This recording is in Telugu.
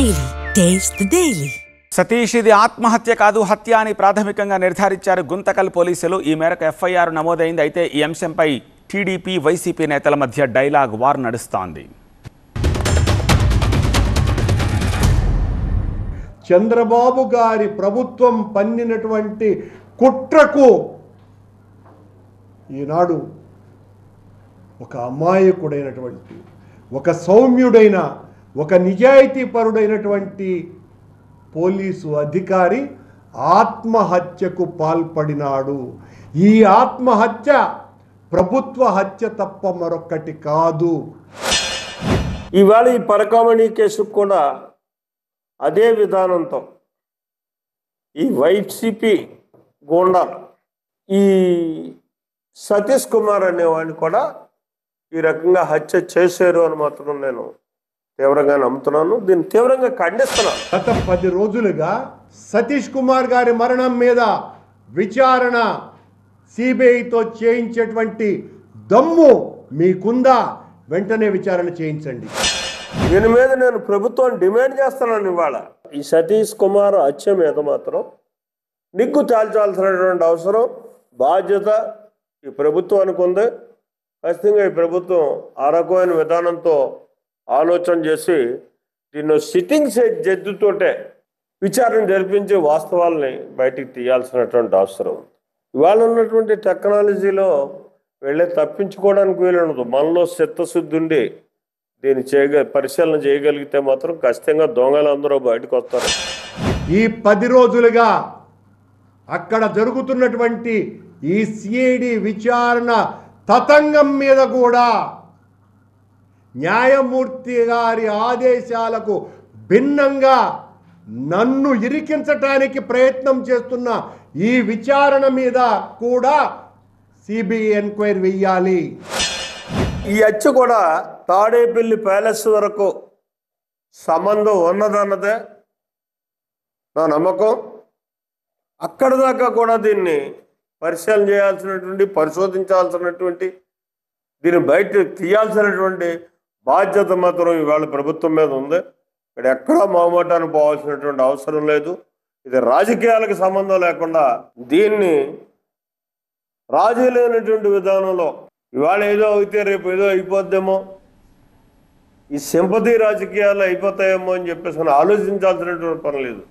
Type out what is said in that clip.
Daily taste the daily. Satish ఇది ఆత్మహత్య కాదు హత్య అని ప్రాథమికంగా నిర్ధారించారు గుంతకల్ పోలీసులు. ఈ మేరకు ఎఫ్ఐఆర్ నమోదైంది. అయితే ఈ అంశంపై టీడీపీ వైసీపీ నేతల మధ్య డైలాగ్ వార్ నడుస్తోంది. చంద్రబాబు గారి ప్రభుత్వం పన్నినటువంటి కుట్రకు ఈనాడు ఒక అమాయకుడైనటువంటి, ఒక సౌమ్యుడైన, ఒక నిజాయితీపరుడైనటువంటి పోలీసు అధికారి ఆత్మహత్యకు పాల్పడినాడు. ఈ ఆత్మహత్య ప్రభుత్వ హత్య తప్ప మరొకటి కాదు. ఇవాళ ఈ పరకామణి కేసు కూడా అదే విధానంతో ఈ వైసీపీ గూండా ఈ సతీష్ కుమార్ అనేవాడిని కూడా ఈ రకంగా హత్య చేశారు అని మాత్రం నేను తీవ్రంగా నమ్ముతున్నాను. దీన్ని తీవ్రంగా ఖండిస్తున్నాను. గత 10 రోజులుగా సతీష్ కుమార్ గారి మరణం మీద విచారణ సిబిఐతో చేయించేటువంటి దమ్ము మీకుందా? వెంటనే విచారణ చేయించండి. దీని మీద నేను ప్రభుత్వాన్ని డిమాండ్ చేస్తున్నాను. ఇవాళ ఈ సతీష్ కుమార్ హత్య మీద మాత్రం నిగ్గు తేల్చాల్సినటువంటి అవసరం, బాధ్యత ఈ ప్రభుత్వానికి ఉంది. ఖచ్చితంగా ఈ ప్రభుత్వం ఆ రకమైన విధానంతో ఆలోచన చేసి దీన్ని సిట్టింగ్ జడ్జితోటే విచారణ జరిపించి వాస్తవాల్ని బయటికి తీయాల్సినటువంటి అవసరం. ఇవాళ ఉన్నటువంటి టెక్నాలజీలో వెళ్ళే తప్పించుకోవడానికి వీలుండదు. మనలో చిత్తశుద్ధి ఉండి దీన్ని పరిశీలన చేయగలిగితే మాత్రం ఖచ్చితంగా దొంగలందరూ బయటకు వస్తారు. ఈ 10 రోజులుగా అక్కడ జరుగుతున్నటువంటి ఈ సిఐడి విచారణ తతంగం మీద కూడా న్యాయమూర్తి గారి ఆదేశాలకు భిన్నంగా నన్ను ఇరికించటానికి ప్రయత్నం చేస్తున్న ఈ విచారణ మీద కూడా సిబిఐ ఎంక్వైరీ వెయ్యాలి. ఈ హత్య కూడా తాడేపల్లి ప్యాలెస్ వరకు సంబంధం ఉన్నదన్నదే నా నమ్మకం. అక్కడ దాకా కూడా దీన్ని పరిశీలన చేయాల్సినటువంటి, పరిశోధించాల్సినటువంటి, దీన్ని బయట తీయాల్సినటువంటి బాధ్యత మాత్రం ఇవాళ ప్రభుత్వం మీద ఉంది. ఇక్కడ ఎక్కడా మొహమాటానికి పోవాల్సినటువంటి అవసరం లేదు. ఇది రాజకీయాలకు సంబంధం లేకుండా దీన్ని రాజీ లేనటువంటి విధానంలో ఇవాళ ఏదో అయితే రేపు ఏదో అయిపోద్దేమో, ఈ సింపతి రాజకీయాలు అయిపోతాయేమో అని చెప్పేసి ఆలోచించాల్సినటువంటి పని లేదు.